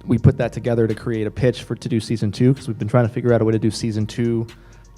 we put that together to create a pitch to do season 2, because we've been trying to figure out a way to do season 2.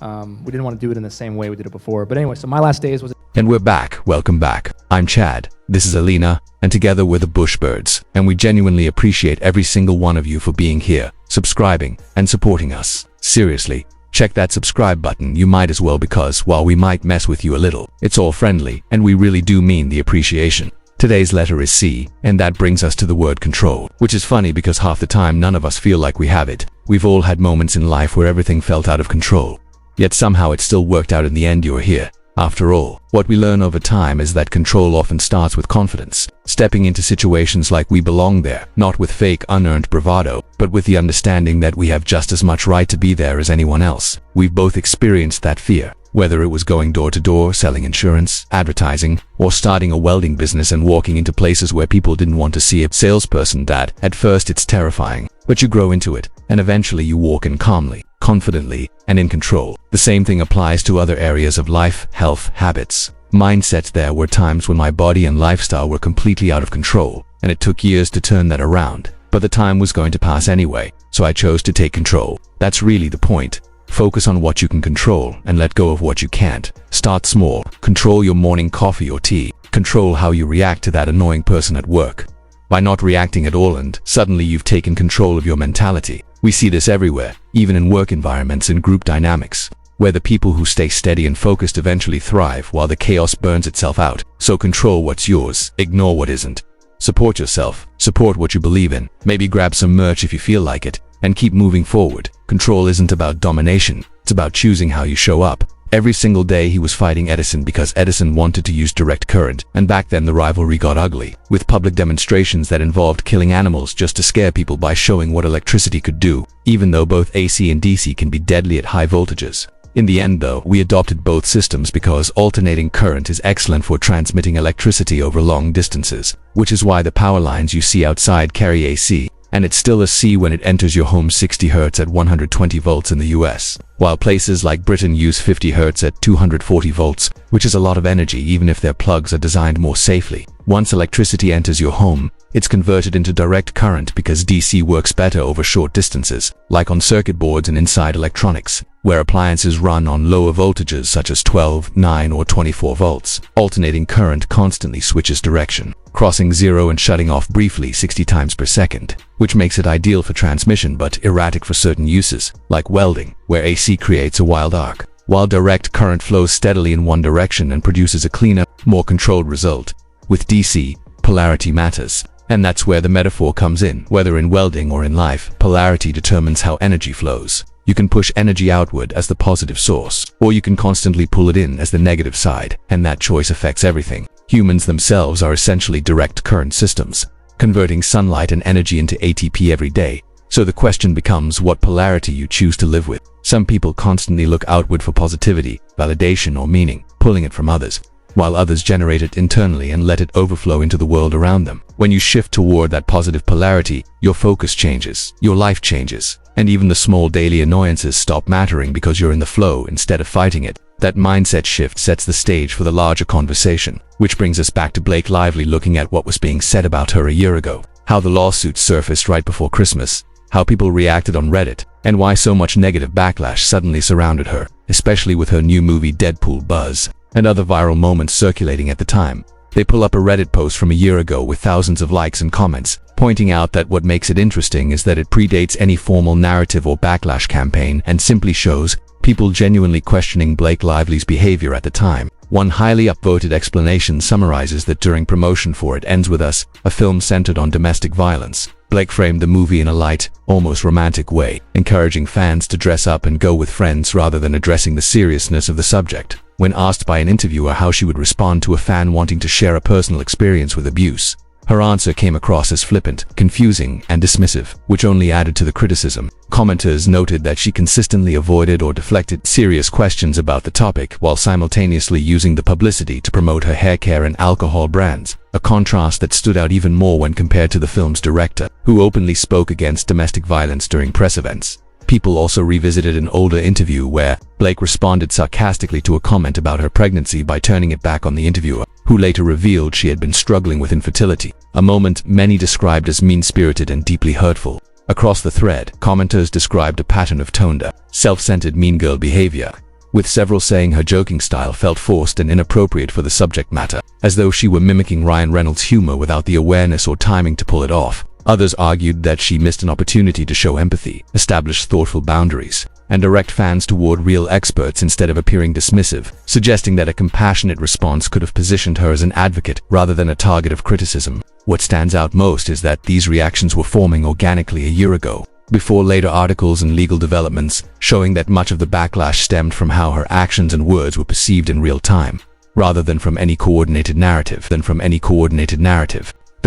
We didn't want to do it in the same way we did it before. But anyway, so My Last Days was... And we're back. Welcome back. I'm Chad. This is Alina. And together we're the Bushbirds. And we genuinely appreciate every single one of you for being here, subscribing, and supporting us. Seriously, check that subscribe button. You might as well, because while we might mess with you a little, it's all friendly, and we really do mean the appreciation. Today's letter is C, and that brings us to the word control, which is funny because half the time none of us feel like we have it. We've all had moments in life where everything felt out of control. Yet somehow it still worked out in the end. You're here. After all, what we learn over time is that control often starts with confidence, stepping into situations like we belong there, not with fake unearned bravado, but with the understanding that we have just as much right to be there as anyone else. We've both experienced that fear, whether it was going door to door, selling insurance, advertising, or starting a welding business and walking into places where people didn't want to see a salesperson. That, at first, it's terrifying, but you grow into it, and eventually you walk in calmly, confidently, and in control. The same thing applies to other areas of life, health, habits, mindset. There were times when my body and lifestyle were completely out of control, and it took years to turn that around. But the time was going to pass anyway, so I chose to take control. That's really the point. Focus on what you can control and let go of what you can't. Start small. Control your morning coffee or tea. Control how you react to that annoying person at work. By not reacting at all, and suddenly you've taken control of your mentality. We see this everywhere, even in work environments and group dynamics, where the people who stay steady and focused eventually thrive while the chaos burns itself out. So control what's yours, ignore what isn't. Support yourself, support what you believe in, maybe grab some merch if you feel like it, and keep moving forward. Control isn't about domination, it's about choosing how you show up. Every single day he was fighting Edison because Edison wanted to use direct current, and back then the rivalry got ugly, with public demonstrations that involved killing animals just to scare people by showing what electricity could do, even though both AC and DC can be deadly at high voltages. In the end though, we adopted both systems because alternating current is excellent for transmitting electricity over long distances, which is why the power lines you see outside carry AC. And it's still a C when it enters your home. 60 Hz at 120 volts in the US, while places like Britain use 50 Hz at 240 volts, which is a lot of energy even if their plugs are designed more safely. Once electricity enters your home, it's converted into direct current because DC works better over short distances, like on circuit boards and inside electronics, where appliances run on lower voltages such as 12, 9, or 24 volts. Alternating current constantly switches direction, crossing 0 and shutting off briefly 60 times per second, which makes it ideal for transmission but erratic for certain uses, like welding, where AC creates a wild arc, while direct current flows steadily in one direction and produces a cleaner, more controlled result. With DC, polarity matters. And that's where the metaphor comes in. Whether in welding or in life, polarity determines how energy flows. You can push energy outward as the positive source, or you can constantly pull it in as the negative side, and that choice affects everything. Humans themselves are essentially direct current systems, converting sunlight and energy into ATP every day. So the question becomes what polarity you choose to live with. Some people constantly look outward for positivity, validation, or meaning, pulling it from others, while others generate it internally and let it overflow into the world around them. When you shift toward that positive polarity, your focus changes, your life changes, and even the small daily annoyances stop mattering because you're in the flow instead of fighting it. That mindset shift sets the stage for the larger conversation, which brings us back to Blake Lively looking at what was being said about her a year ago, how the lawsuit surfaced right before Christmas, how people reacted on Reddit, and why so much negative backlash suddenly surrounded her, especially with her new movie Deadpool buzz, and other viral moments circulating at the time. They pull up a Reddit post from a year ago with thousands of likes and comments, pointing out that what makes it interesting is that it predates any formal narrative or backlash campaign and simply shows people genuinely questioning Blake Lively's behavior at the time. One highly upvoted explanation summarizes that during promotion for It Ends With Us, a film centered on domestic violence, Blake framed the movie in a light, almost romantic way, encouraging fans to dress up and go with friends rather than addressing the seriousness of the subject. When asked by an interviewer how she would respond to a fan wanting to share a personal experience with abuse, her answer came across as flippant, confusing, and dismissive, which only added to the criticism. Commenters noted that she consistently avoided or deflected serious questions about the topic while simultaneously using the publicity to promote her hair care and alcohol brands, a contrast that stood out even more when compared to the film's director, who openly spoke against domestic violence during press events. People also revisited an older interview where Blake responded sarcastically to a comment about her pregnancy by turning it back on the interviewer, who later revealed she had been struggling with infertility, a moment many described as mean-spirited and deeply hurtful. Across the thread, commenters described a pattern of toned-up, self-centered mean girl behavior, with several saying her joking style felt forced and inappropriate for the subject matter, as though she were mimicking Ryan Reynolds' humor without the awareness or timing to pull it off. Others argued that she missed an opportunity to show empathy, establish thoughtful boundaries, and direct fans toward real experts instead of appearing dismissive, suggesting that a compassionate response could have positioned her as an advocate rather than a target of criticism. What stands out most is that these reactions were forming organically a year ago, before later articles and legal developments showing that much of the backlash stemmed from how her actions and words were perceived in real time, rather than from any coordinated narrative. The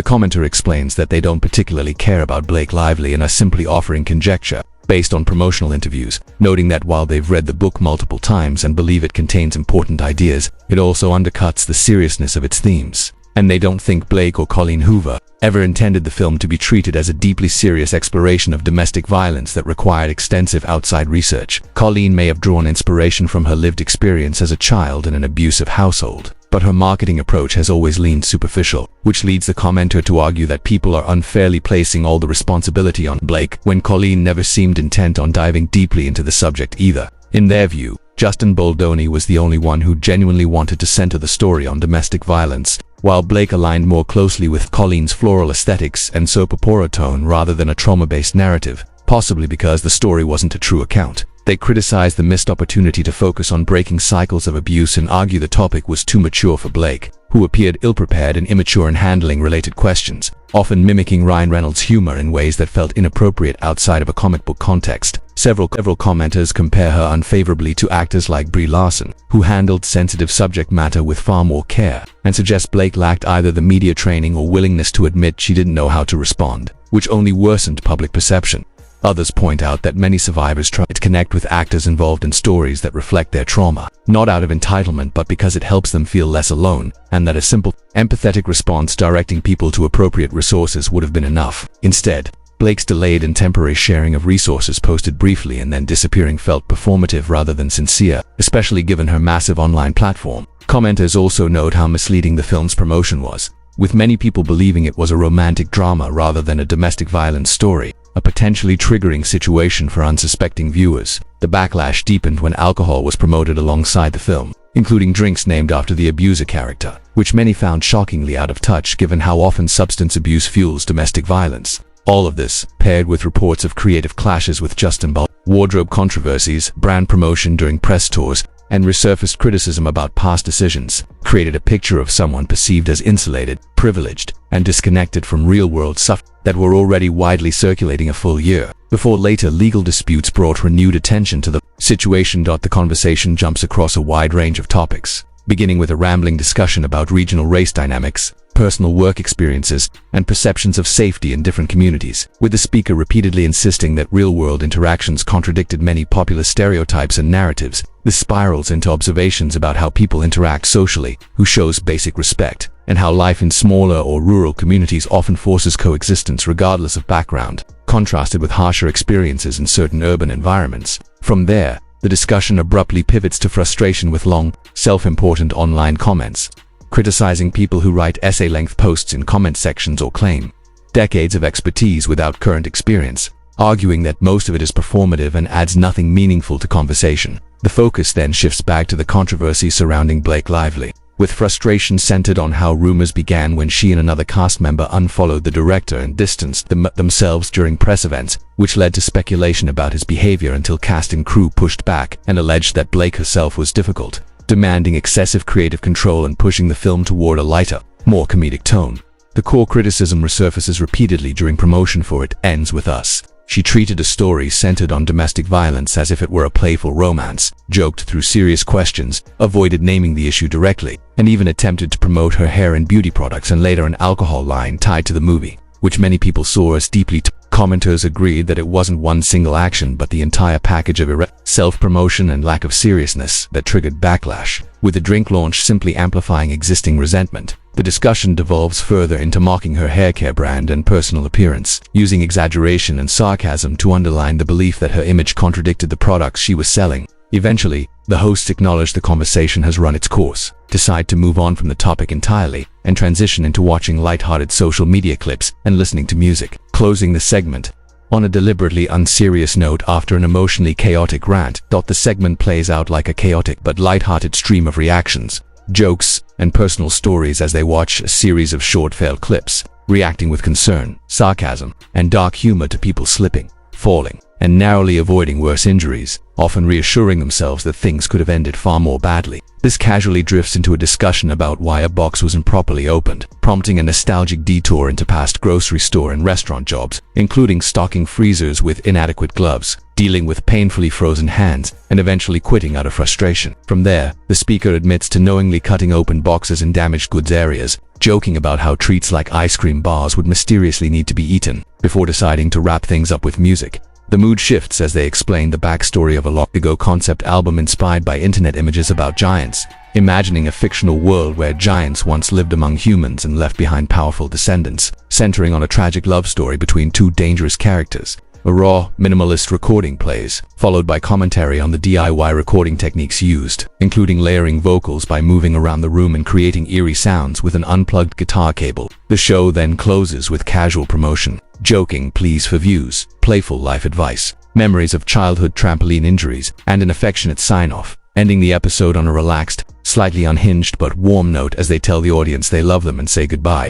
commenter explains that they don't particularly care about Blake Lively and are simply offering conjecture based on promotional interviews, noting that while they've read the book multiple times and believe it contains important ideas, it also undercuts the seriousness of its themes. And they don't think Blake or Colleen Hoover ever intended the film to be treated as a deeply serious exploration of domestic violence that required extensive outside research. Colleen may have drawn inspiration from her lived experience as a child in an abusive household, but her marketing approach has always leaned superficial, which leads the commenter to argue that people are unfairly placing all the responsibility on Blake when Colleen never seemed intent on diving deeply into the subject either. In their view, Justin Baldoni was the only one who genuinely wanted to center the story on domestic violence, while Blake aligned more closely with Colleen's floral aesthetics and soap opera tone rather than a trauma-based narrative, possibly because the story wasn't a true account. They criticized the missed opportunity to focus on breaking cycles of abuse and argue the topic was too mature for Blake, who appeared ill-prepared and immature in handling related questions, often mimicking Ryan Reynolds' humor in ways that felt inappropriate outside of a comic book context. Several commenters compare her unfavorably to actors like Brie Larson, who handled sensitive subject matter with far more care, and suggest Blake lacked either the media training or willingness to admit she didn't know how to respond, which only worsened public perception. Others point out that many survivors try to connect with actors involved in stories that reflect their trauma, not out of entitlement but because it helps them feel less alone, and that a simple, empathetic response directing people to appropriate resources would have been enough. Instead, Blake's delayed and temporary sharing of resources posted briefly and then disappearing felt performative rather than sincere, especially given her massive online platform. Commenters also note how misleading the film's promotion was, with many people believing it was a romantic drama rather than a domestic violence story, a potentially triggering situation for unsuspecting viewers. The backlash deepened when alcohol was promoted alongside the film, including drinks named after the abuser character, which many found shockingly out of touch given how often substance abuse fuels domestic violence. All of this, paired with reports of creative clashes with Justin Baldoni, wardrobe controversies, brand promotion during press tours, and resurfaced criticism about past decisions, created a picture of someone perceived as insulated, privileged, and disconnected from real-world suffering that were already widely circulating a full year, before later legal disputes brought renewed attention to the situation. The conversation jumps across a wide range of topics, beginning with a rambling discussion about regional race dynamics, personal work experiences, and perceptions of safety in different communities, with the speaker repeatedly insisting that real-world interactions contradicted many popular stereotypes and narratives. This spirals into observations about how people interact socially, who shows basic respect, and how life in smaller or rural communities often forces coexistence regardless of background, contrasted with harsher experiences in certain urban environments. From there, the discussion abruptly pivots to frustration with long, self-important online comments, criticizing people who write essay-length posts in comment sections or claim decades of expertise without current experience, arguing that most of it is performative and adds nothing meaningful to conversation. The focus then shifts back to the controversy surrounding Blake Lively, with frustration centered on how rumors began when she and another cast member unfollowed the director and distanced themselves during press events, which led to speculation about his behavior until cast and crew pushed back and alleged that Blake herself was difficult, demanding excessive creative control and pushing the film toward a lighter, more comedic tone. The core criticism resurfaces repeatedly during promotion for It Ends With Us. She treated a story centered on domestic violence as if it were a playful romance, joked through serious questions, avoided naming the issue directly, and even attempted to promote her hair and beauty products and later an alcohol line tied to the movie, which many people saw as deeply commenters agreed that it wasn't one single action but the entire package of self-promotion and lack of seriousness that triggered backlash, with the drink launch simply amplifying existing resentment. The discussion devolves further into mocking her haircare brand and personal appearance, using exaggeration and sarcasm to underline the belief that her image contradicted the products she was selling. Eventually, the hosts acknowledge the conversation has run its course, decide to move on from the topic entirely, and transition into watching light-hearted social media clips and listening to music. Closing the segment, On a deliberately unserious note, after an emotionally chaotic rant, the segment plays out like a chaotic but light-hearted stream of reactions, jokes, and personal stories as they watch a series of short failed clips, reacting with concern, sarcasm, and dark humor to people slipping, falling, and narrowly avoiding worse injuries, often reassuring themselves that things could have ended far more badly. This casually drifts into a discussion about why a box was improperly opened, prompting a nostalgic detour into past grocery store and restaurant jobs, including stocking freezers with inadequate gloves, dealing with painfully frozen hands, and eventually quitting out of frustration. From there, the speaker admits to knowingly cutting open boxes in damaged goods areas, joking about how treats like ice cream bars would mysteriously need to be eaten, before deciding to wrap things up with music. The mood shifts as they explain the backstory of a long-ago concept album inspired by internet images about giants, imagining a fictional world where giants once lived among humans and left behind powerful descendants, centering on a tragic love story between two dangerous characters. A raw, minimalist recording plays, followed by commentary on the DIY recording techniques used, including layering vocals by moving around the room and creating eerie sounds with an unplugged guitar cable. The show then closes with casual promotion, joking pleas for views, playful life advice, memories of childhood trampoline injuries, and an affectionate sign-off, ending the episode on a relaxed, slightly unhinged but warm note as they tell the audience they love them and say goodbye.